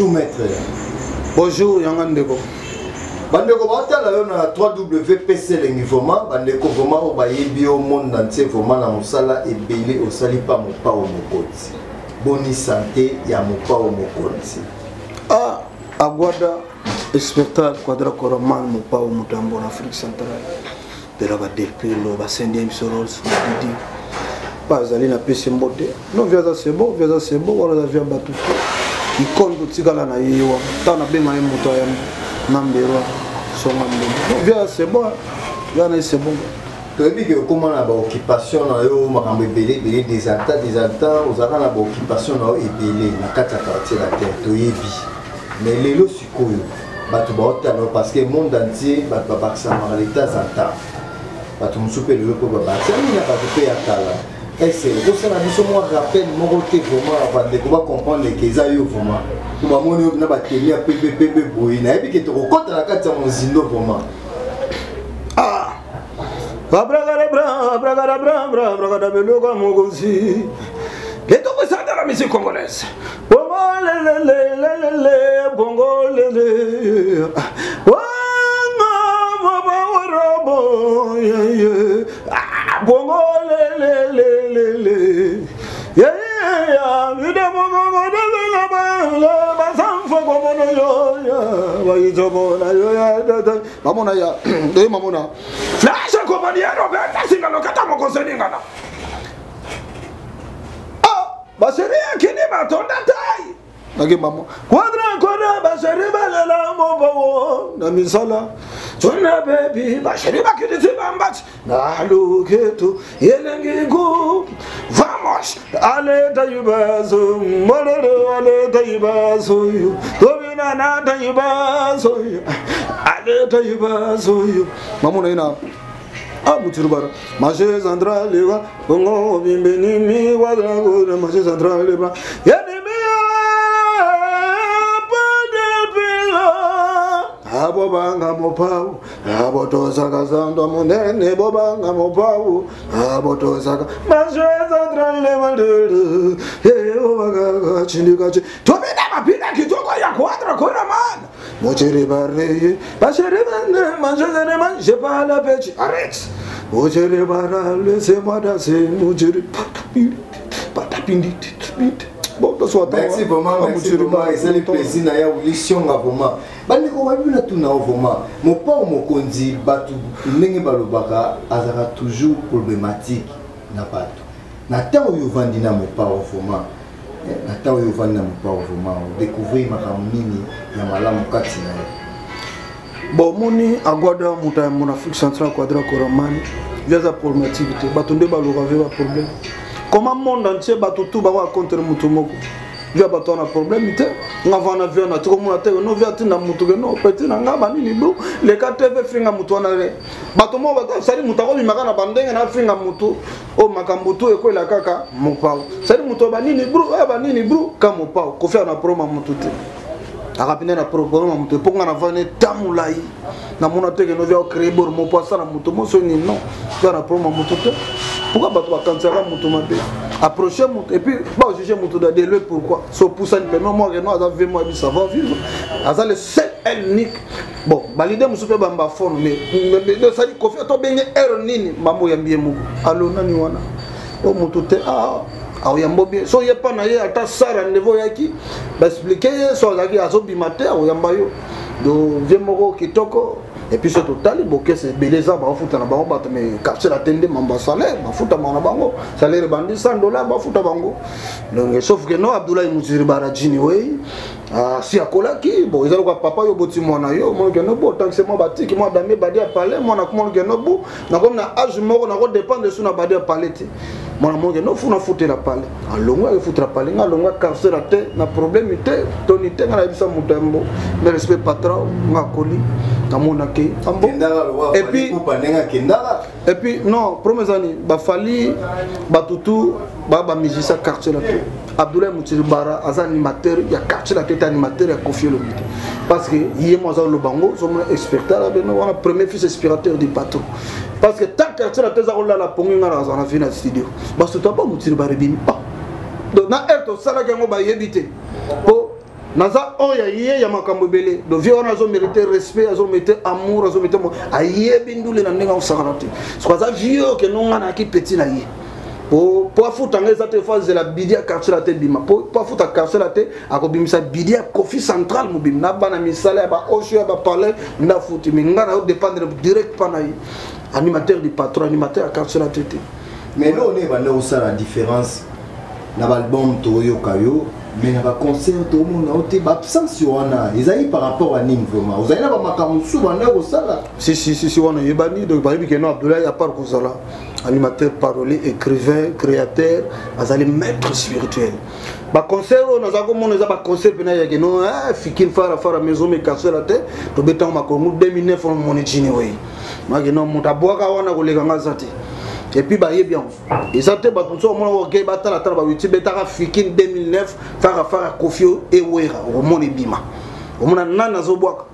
Bonjour maître. Bonjour Yangandeko. Bandeko batala yo na 3WPC lengivoma bandeko voma obayebi au monde entier voma na musala ebele osali pa mopa o mokoti. Boni santé ya mopa o mokoti. Ah, Aguada expectat quadra coroman mopa o mutambo en Afrique centrale. De la delpelo ba sendiem soros di. Pas aller na pese mbote. Non viaza c'est bon, wala via batuto. Ikondo tikala na yewa. Tana benga moto ya Nambero. Bien, c'est bon. Bien, c'est bon. Tu as dit que comment la occupation des attentats, aux arts la occupation est na kata quartier la terre, tu y mais les lots sikoyo, parce que le monde entier va ça par l'état zanta. Batu musupe le ko ba ça ni na pas payer atala. Et c'est pour ça la mission moi rappelle mon côté vraiment avant de comprendre les keza yo vraiment. Pour moi on na ba tenir PPP boina et puis que tu compte la carte mon zindo vraiment. Ah. Bragada belo comme mogosi. Les deux ça dans la musique congolaise. Bongo le bongo le. Bongo le yeah you da bongo la bazan fo bongo yo wa izobo na yo ya mamona ya mamona flash komaniero beta singa no kata mo koseninga na ah baseria kini matonda tai nage mamo quadra baseri balela mo bawo na misala Tuna baby, basheri bakiti zibambat. Naluketu yelengigu. Vamos, ale tayubazo, mololo ale tayubazo. Tobina na tayubazo. Ale tayubazo. Mamuna ina. Amutirubara. Maje Sandra leva, bongo bimbeni mi wadrago, maje Sandra leva. Abobanga mopau, abotoza kazando munene bobanga mopau, abotoza ka majeza trale mandele, obaga chindikachi. Tobina mapina kitoko ya quadra kora man. Mochiri barre, bashiri mane majeza ne man, je pas la pechi. Arrête. Mochiri barale se mada se mochiri patapindi. Bon, merci vraiment, c'est le plaisir na ya ulission vraiment. Bandi ko wabi na tuna vraiment. Mon pa o mokonzi batu ndenge balobaka azaka toujours problématique na batu. Na temps où vandi na mon pa vraiment. Na temps où vandi na mon pa vraiment, découvrir makamini ya malamu kati na. Bon, moni agwada muta mon Afrique centrale quadra koramani. Via za problématique te batu nde baloka veba problème. Comment monde entier batutu ba wa contre mutumoko. Via bato na problème te. Nga vana via na tuko mona te no via tina mutuke no petit na ngaba nini bro. Le ka TV finga mutu na re. Bato mo bato sali mutako mi makana bandenge na finga mutu. O makambutu ekwela kaka mopao. Sali mutu ba nini bro ka mopao. Ko faire na promo mutu te. Akapine na promo mutu ponga na vane tamulai. Na mona te ke no via créer bor mo poisa na mutu mo so ni non. Via na promo mutu te. Pourquoi bato bakantsaka mutu mabe approcher mutu et puis ba juger mutu de lui pourquoi so poussa ni permet moi no aza vraiment bi savoir vivre aza le seul unique bon balide musupe bamba forme mais ça dit confiance to benye erreur nini mambo ya mbie muko allo nani wana o mutu te au yambo bien so ye pa na ye ata sara niveau yaki ba expliquer so zaki azobi mater au yamba yo do viemoko kitoko. Et puis ce total, il c'est beleza ba futa na bango bato mais capture la tende mamba salaire ba futa na bango salaire bandi $100 ba futa bango donc sauf que no Abdoulaye Mutiri Barajini oui si akola ki bon ils ont papa yo boti mona yo mo geno bo tant que c'est moi batiki moi damé badi a parler moi na comment geno bo na comme na âge moko na ko dépendre sur na badi a parler te moi mo geno fu na futa la parler alongo e futa parler nga longo capture la tête na problème te tonité na bisa mutambo mais respect patron nga koli na mona ke et puis non premiers années ba fali batutu ba musicien quartier la tête Abdoulaye Mutiri Bara az animateur ya quartier la tête animateur ya confier le but parce que hier moi le bango sommes experts là ben on a premier fils inspirateur du patron parce que tant quartier la tête za la pongi ngara za na fina studio parce que toi pas Mutiri Bara bini pas donc na erto sala ke ngo ba yebité po naza oya ye ya makambo belé do vie on azo mériter respect azo mériter amour azo mériter aye bindule na ndinga osakana te so za vieux que non ngana ki petit na ye po afuta ngeza te phase la bidia quartier la te bima po afuta quartier la te akobimisa bidia kofi central mobim na bana misala ba osho ba parler na futi mingana dépendre direct pana yi animateur du patron animateur quartier la te mais là on est va là ça la différence na l'album Toyo Kayo mais na ba concert tout le monde a été absence wana ils par rapport à Nim vraiment vous avez là ba makamusu bana ko sala si wana yebani donc ba bikeno Abdoulaye à part ko sala animateur parolier écrivain créateur azali maître spirituel ba concert on a ko mona za ba concert pena ya keno fikin fara maison me casser la tête to betan makongu 2009 on moni chini we mageno mutabwaka wana ko lekanga zati et puis bah y bien et ça te bat tout mon orgueil batala tala ba YouTube betaka fikin 2009 fara Kofio et Wera au monde bima au monde nana zobwaka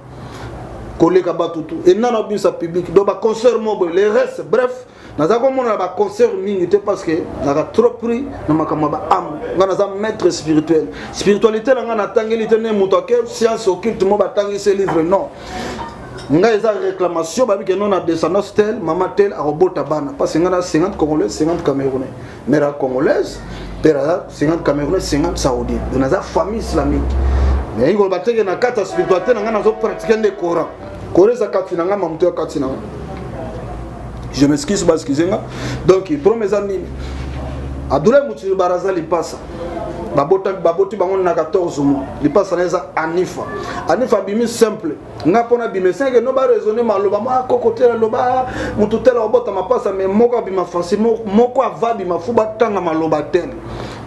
koleka batutu et nana bisa public do ba concert mo les restes bref naza ko mona ba concert mingi te parce que na trop pris na makama ba am ngana za maître spiritualité na ngana tangeli te ne mutoke science occulte mo ba tangi ce livre non nga eza réclamation babi que non a descendance tel maman tel a robot bana parce que ngana 50 congolais 50 camerounais mère congolaise père 50 camerounais 50 saoudiens donc naza famille islamique mais ngol bateke na kata spiritualité na ngana zo pratiquer le Coran za kati na ngama mtu kati na je m'excuse parce que zenga donc pour mes amis Abdoulaye Mouti Baraza lipasa baboti bango na 14 mois lipasa neza Anifa bimi simple nga pona bimi 5 no ba raisonner maloba ma kokotela loba mututela obota mapasa mais moko bima fansi moko ava bima fuba tanga maloba tel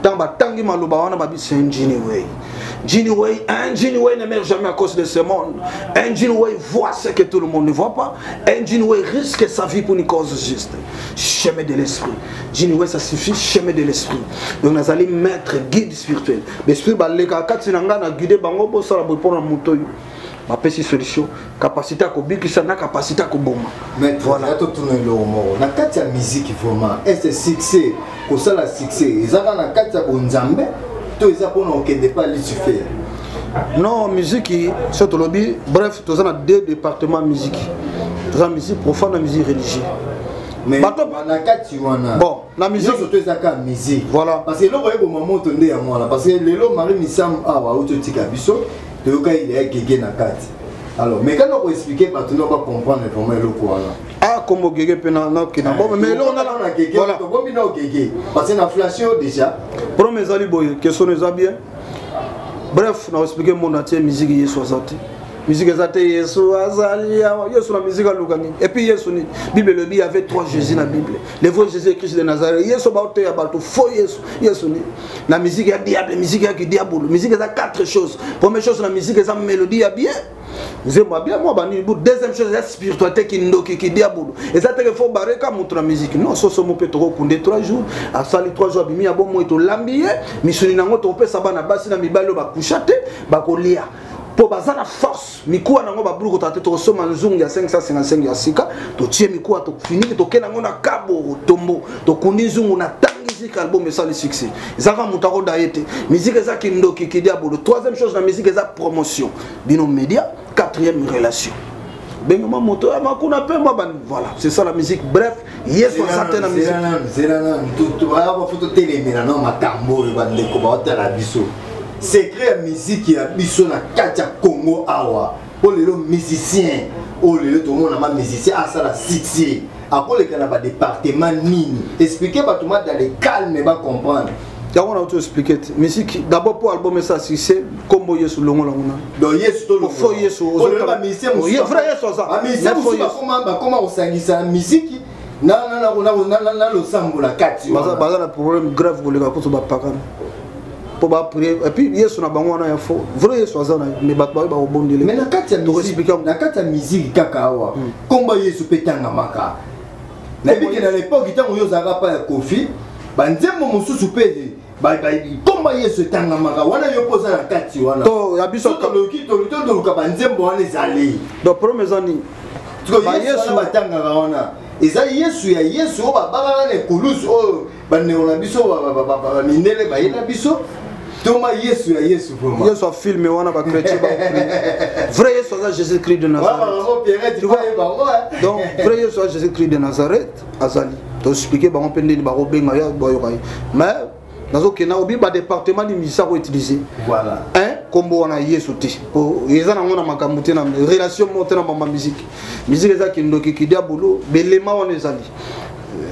tamba tangi maloba wana babi Gini Way Gini Way n'émerge jamais à cause de ce monde. Gini Way voit ce que tout le monde ne voit pas. Gini Way risque sa vie pour une cause juste. Chemin de l'esprit. Gini Way ça suffit, chemin de l'esprit. Donc nous allons mettre guide spirituel. L'esprit va les gars quand on a guidé bango pour ça pour la moto. Ma petite solution, capacité à kobiki ça na capacité à koboma. Mais voilà tout tourner le mot. Na katia musique vraiment. Est-ce succès? Pour ça la succès. Ils ont na katia bonzambe. Non, musique, c'est tout lobby. Bref, tu as deux départements musique. Tu as musique profane et musique religieuse. Mais bon, la musique, c'est musique. Voilà. Parce que là, au moment où tu es à moi, parce que les lots Marie Missam a autotika biso, tu as il est gégé na kati. Alors, mais quand on expliquer, tu ne vas pas comprendre vraiment le quoi là. Ah, comme au gégé pena na kina. Bon, mais là on a la gégé. Voilà. Bon, bien au gégé. Parce que la flashio déjà. Pour mes amis boy, question les bien. Bref, on a expliqué mon entier musique hier 60. Musique ezate Yesu azali Yesu la musique a lugani. Et puis Yesu ni Bible le dit il y avait 3 Jésus dans la Bible. Le vrai Jésus Christ de Nazareth. Yesu ba ote ya bato faux Yesu ni. La musique ya diable, musique ya diabolo. Musique a 4 choses. Première chose la musique est une mélodie ya bien. J'aime bien moi bani. Deuxième chose la spiritualité qui ndoki qui diabolo. Et ça te faut barrer comme montre la musique. Non, so mo peut trop kunde 3 jours. A sali 3 jours bimi ya bon mo to lambiye. Misuni nango to pe sabana basi na mibalo ba kushate ba kolia. Pour bazana force mikuwa nango ba buluko tate to soma nzungu ya 555 ya sika to tie mikuwa to finiki to kena ngona kabo tombo to kundi nzungu na tangi zika album ça le succès zaka mutako daete musique za kindoki kidiabolo. Troisième chose la musique za promotion bino média. Quatrième relation bengoma moto makuna pe moi voilà c'est ça la musique. Bref yes on s'attend la musique c'est là tout va photo télé mais non makambo bande ko ba otala biso. Secret musique qui a biso na katia Congo awa pour les musiciens oh les tout le monde a musicien à ça la succès après les canaba département nini expliquer pas tout le monde dans les calmes mais pas comprendre. On a tout expliqué musique d'abord pour album ça succès comme Yesu longo longo donc Yesu to longo faut Yesu aux autres musiciens vrai Yesu ça mais comment on s'angisa musique na le sambo la kati baza la problème grave pour les gars pour ba pakana pour ba prier et puis Yesu na bango na ya faux vrai Yesu azana mais ba rebondile mais na kati ya musique kaka awa komba Yesu petanga maka na biki na l'époque tant yo zaka pa ya Kofi banzembo mususu pede komba Yesu tanga maka wana yo poza na kati wana to ya biso to luka banzembo wana ezali donc pour mes amis ba Yesu batanga wana eza Yesu ya Yesu ba baba na kulusu o bane ona biso ba mindele ba yena biso Thomas Yesu ya Yesu vraiment. Yesu a filmé wana ba chrétien ba vrai Yesu a Jésus-Christ de Nazareth. Tu vois donc vrai Yesu a Jésus-Christ de Nazareth azali. To expliquer ba on peut ndeni ba robenga ya boyo kai. Mais nazo kena obi ba département du ministère ko utiliser. Voilà. Hein kombo wana Yesu ti. Po yeza na ngona makambo te na relation monte na ba musique. Musique za kindoki kidia bolo belema wana ezali.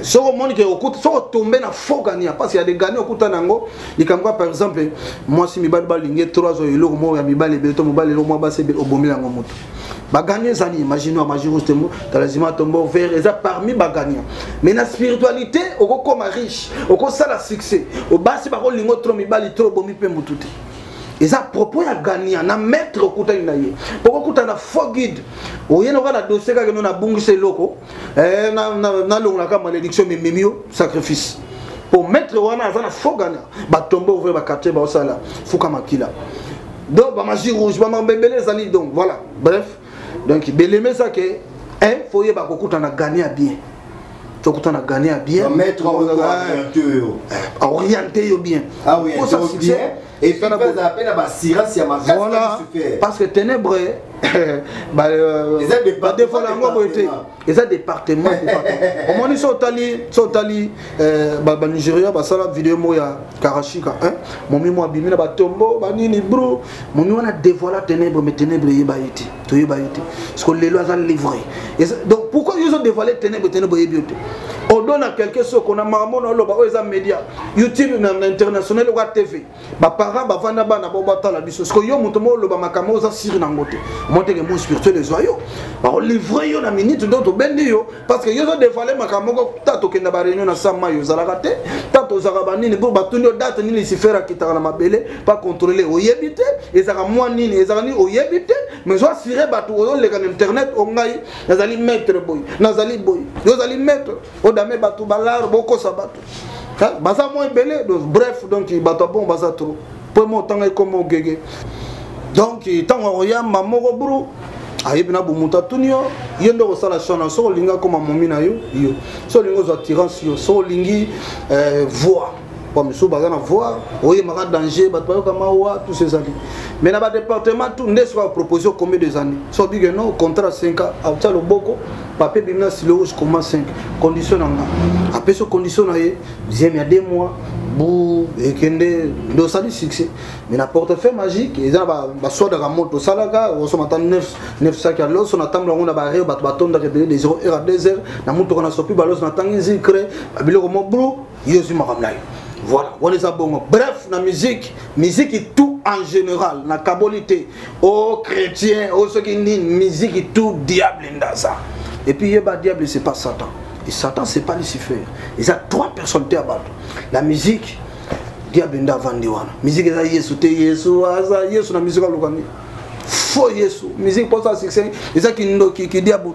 Soko moni ke okuta soko tomber na faux gagnant parce qu'il y a des gagnants okuta nango likamwa par exemple moi si mibali balinge 3 ans eloko mo ya mibali beto mobali lo mo ba sebe obomila ngo moto ba gagner zani imagine justement talazima tombo vers eza parmi ba gagnants mais na spiritualité okokoma riche okosala succès obasi ba ko lingo trop mibali trop bomi pe mututi. Et à propos ya gagnant na maître okuta inaye poko kuta na faux guide oyeno kana dossier ka no na bungise loko na longa ka malédiction memimio sacrifice pour mettre wana azana faux gagnant ba tomber ouvrir ba quartier ba osala fuka makila donc ba magie rouge ba mbembele zali donc voilà bref donc beleme ça que faut y ba kokuta na gagner bien tu as gagné bien mettre orienté bien ah oui bien et puis pas appel à assurance ya makasi voilà parce que ténèbres bah des fois la moi été et ça département au moins sotali bah Nigeria bah ça la vidéo mo ya Karashika hein mon mimo abimi na batombo ba nini bro mon mimo na dévoiler ténèbres mais ténèbres yeba été to yeba été parce que les lois ont livré donc pourquoi ils ont dévoilé ténèbres yebiote on donne à quelqu'un ce qu'on a marmon dans le média YouTube international ou TV ba parents ba vanda bana bo batala biso parce que yo mutomo lo ba makamo za siri na ngote monte que mon spirituel les oyo ba livrer yo na minute donc bendi yo parce que yo zo dévoiler makamo ko tato kenda ba réunion na sama yo za la raté tato za ba nini bo batundi date nini si faire kitaka na mabele pas contrôler oyebite et ça moi nini et ça ni oyebite mais zo assurer batu yo le kan internet o ngai nazali mettre boy nazali boy yo zali mettre o dame batu balar boko sabatu baza moins belé donc bref donc bato bon baza trop pour moi tant comme gege donc tant roya mamoko bro ayebina bumuta tunio yendo ko sala chona so linga comme momina yo so lingo zo attirance yo so lingi voix comme so baza na voix oye maka danger bato kama wa tous ces années mais na ba département tout ne soit proposé combien de années so dit que non contrat 5 ans à le boko papier bimna silo comment 5 condition nga après ce condition na ye deuxième ya 2 mois bu ekende do ça du succès mais na portefeuille magique ils ont ba soda ka moto salaka on se mata 9 sacs à l'os on attend on a ba ré ba batonda que de 0 heure à 2 heures na moto qu'on a sopi ba l'os na tangi zikre biloko mo bro yesu makamnai voilà on les a bon bref la musique est tout en général la cabolité aux chrétiens aux ceux qui disent musique est tout diable dans ça et puis yeba diable c'est pas Satan et Satan c'est pas Lucifer il y a 3 personnes à battre la musique diable nda vandiwana musique za Yesu te Yesu aza Yesu na musique lokani faux Yesu musique pour ça succès ça qui diable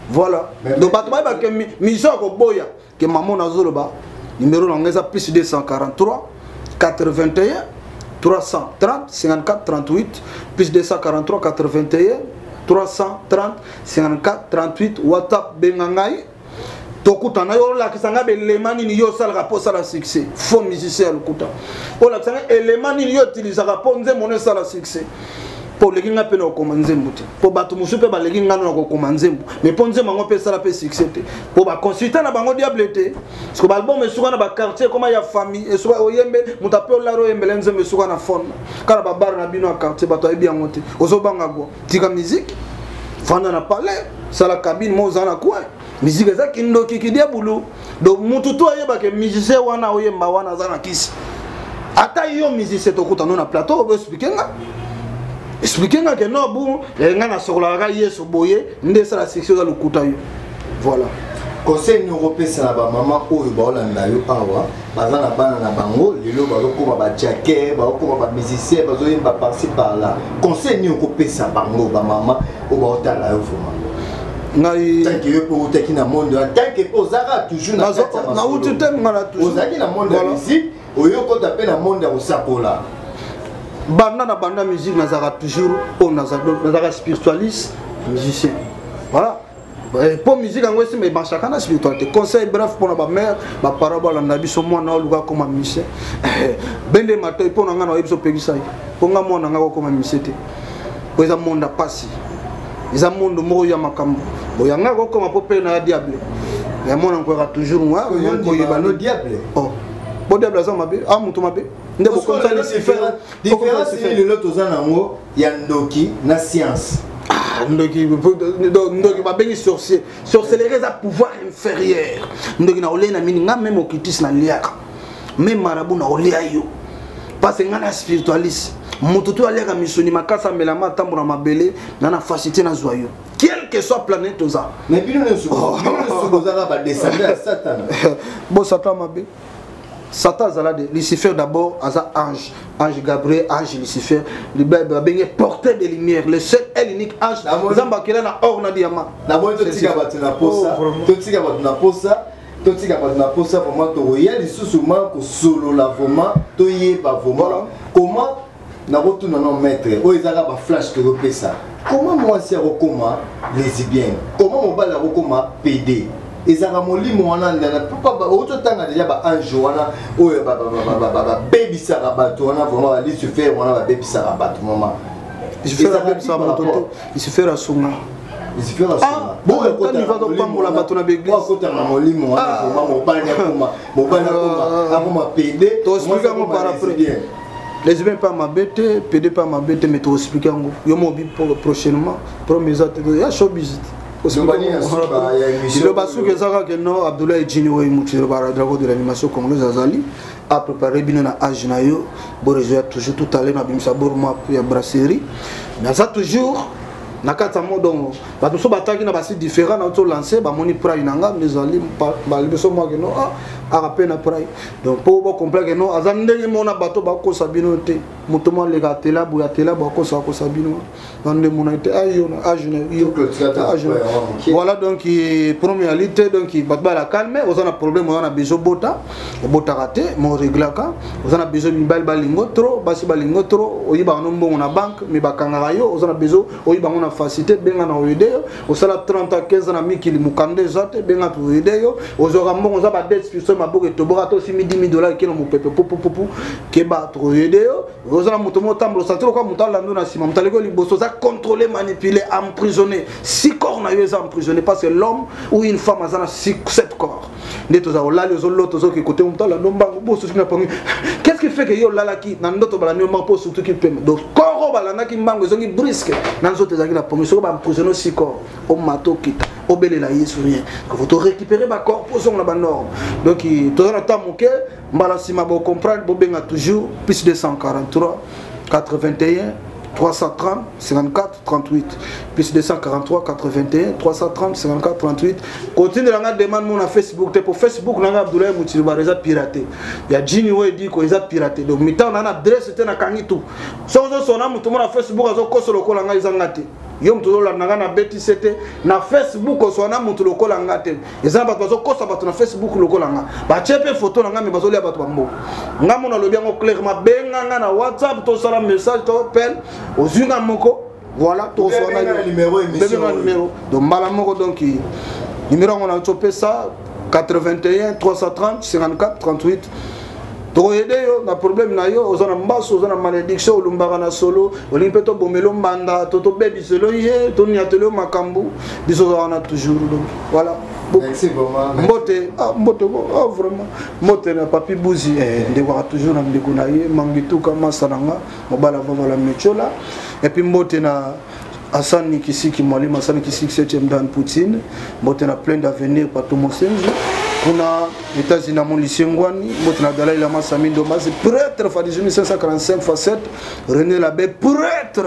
voilà donc batba ba que mission ko boya que maman na zoloba numéro l'anglaise plus 243 81 330 54 38 plus 243 81 330 54 38 WhatsApp bengangai tokuta na yo la kisanga belemani ni yo sala rapport sala succès faux musicien lokuta o la kisanga elemani ni yo utiliser rapport nze moné sala succès pour les gens qui ont commencé pour battre mon super les gens qui ont commencé mais pour nous mango pe sala pe succès pour ba consulter na bango diablete parce que l'album est sur na ba quartier comment il y a famille et soit oyembe mutape la ro yembe lenze me sur na fond kala ba bar na bino quartier bato bien monter ozobanga go tika musique fanda na palais sala cabine mo zana quoi musique za kindoki kidia bulu donc mututu ayeba ke musicien wana oyemba wana zana kisi ata yo musicien tokuta na plateau on expliquer nga expliquez-moi que non, bon, les gens sur la raille sur boyer, ne ça la section dans le couteau. Voilà. Conseil européen c'est la maman ou le bol en naïo awa, bazan la banane na bango, les lots bazo comme ba jacket, bazo comme ba musicien, bazo yemba par-ci par-là. Conseil européen ça bango ba maman ou ba hôtel la vraiment. Tant que pour te qui na monde, tant que pour Zara toujours na na où tu t'aimes na toujours. Ozaki na monde de musique, oyo ko taper na monde au sakola. Banda musique nazara toujours pour nazara spiritualiste musicien voilà pour musique en aussi mais chacun a spiritualité conseil bref pour ma mère ma parole en abisso moi na luka comme musicien bende matin pour nga na ebiso pegisa pour nga moi nga comme musicien pour ça monde passé ils a monde mo ya makambo boyanga ko comme popé na diable ya moi encore toujours moi ko yeba no diable oh bon diable ça mabe ah mutu mabe ndebo comme ça différence c'est le lot aux anamo ya ndoki na science. Ndoki va bien sorcellerie à pouvoir inférieur. Ndoki na olé na mininga même okitis na liaka. Même marabout na olé ayo. Parce que ngana spiritualiste. Mututu aliaka misoni makasa melama tambo na mabele na na facilité na joyeux. Quelle que soit planète oza. Mais bino ne sokozaka ba descendre à Satan. Bon Satan mabe. Satan zalade Lucifer d'abord asa ange Gabriel ange Lucifer le Bible bien porteur de lumière le seul et l'unique ange zamba kela na or na diamant na bon to tika batu na posa to tika batu na posa vraiment to ya lisusu ma ko solo la vraiment to yeba vraiment comment na rotu na non maître o ezaka ba flash to repesa comment moi c'est rekoma lesbienne comment mon bala rekoma PD ezaka molimo wana ndana papa auto tanga déjà ba ange wana oyo ba baby sara bato wana vraiment ba Lucifer wana ba baby sara bato maman il se fait la songa bon quand il va donc pas mon la bato na l'église quand on a molimo wana vraiment mobali PD to expliquer moi par après les humains pas ma bête PD pas ma bête mais to expliquer ngo yo mo bi prochainement premier acte ya showbiz le basu que ça que non Abdoulaye Djini oui mutiro bara drago de l'animation congolaise azali a préparé bien na âge na yo bo rejoindre toujours tout à l'heure na bimisa borma ya brasserie mais ça toujours nakata modo ba to so bataki na basi différent na to lancer ba moni pra inanga mais ali ba libeso moi que non a rappel na pra donc pour comprendre que non azandenge mona bato ba ko sabino te mutomo le gatela bu gatela ba ko sabino nande mona te ayo voilà donc première lité donc ba la calme on a problème on a besoin bota raté mon réglaka on a besoin une balle balingo trop basi balingo trop oyiba no mbongo na banque mais ba kangara yo on a besoin oyiba on a facilité benga na oyede au sala 30 à 15 na mikili mukande zate benga to oyede yo ozora mbongo za ba dette sur ma boke to bora to $10 000 kilo mo pepe popo keba to oyede yo ozora mutomo tambo satro kwa mutala ndo na sima mutaleko liboso za contrôler manipuler emprisonner 6 corps na yo za emprisonner parce que l'homme ou une femme azana 7 corps ndeto za olali ozoloto zo ki côté mutala ndo mbango boso sina pangi qu'est-ce qui fait que yo lalaki na ndoto bala nyo mpo surtout ki peme donc corps bala ki mbango zongi brisque na nzoto za ki la promotion ba emprisonner 6 corps au mato kita obelela yesu rien faut to récupérer ba corps pour son la norme donc to na tamuke mbala sima bo comprendre bo benga toujours plus de 143 81 330 54 38 plus 243 81 330 54 38 continue la demande mon Facebook te pour Facebook na Abdoulaye Mutiri bareza piraté ya Jini we dit ko eza piraté donc mitan na adresse te na kangitu so sona mutu na Facebook azo kosolo ko la nga izangate yo mutu la nanga na beti sete na Facebook sona mutu lokola ngate eza bato bazo kosa bato na Facebook lokola nga ba chepe photo na nga me bazo lia bato bambo nga mona lobi ngo clairement benga nga na WhatsApp to sala message to appel ozinga moko voilà to sona numéro émission numéro donc mbala moko donc numéro on a chopé ça 81 330 54 38 to aider yo na problème na yo ozana mbaso ozana malédiction olumbaka na solo olimpe to bomelo mbanda to bebi selo ye to niatelo makambu biso on a toujours donc voilà. Merci vraiment. Mbote vraiment. Mbote na papi Bouzi ndeko toujours na ndeko na ye mangituka masananga mobala vava la mechola et puis mbote na Hassan Kisiki Mwalimu Hassan Kisiki 7e dan Poutine mbote na plein d'avenir pour tout Mosenzi kuna États-Unis mon Lisengwani mbote na Dalai Lama Sami Ndomasi prêtre fa 1545 x 7 René Labé prêtre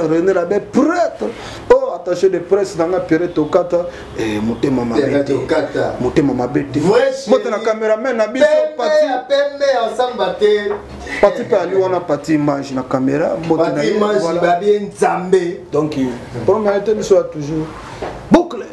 attaché de presse dans la période Tokata et motema mabete moto na cameraman na biso parti pa ali wana parti image na caméra moto na image ba bien nzambe donc pour moi était biso toujours boucle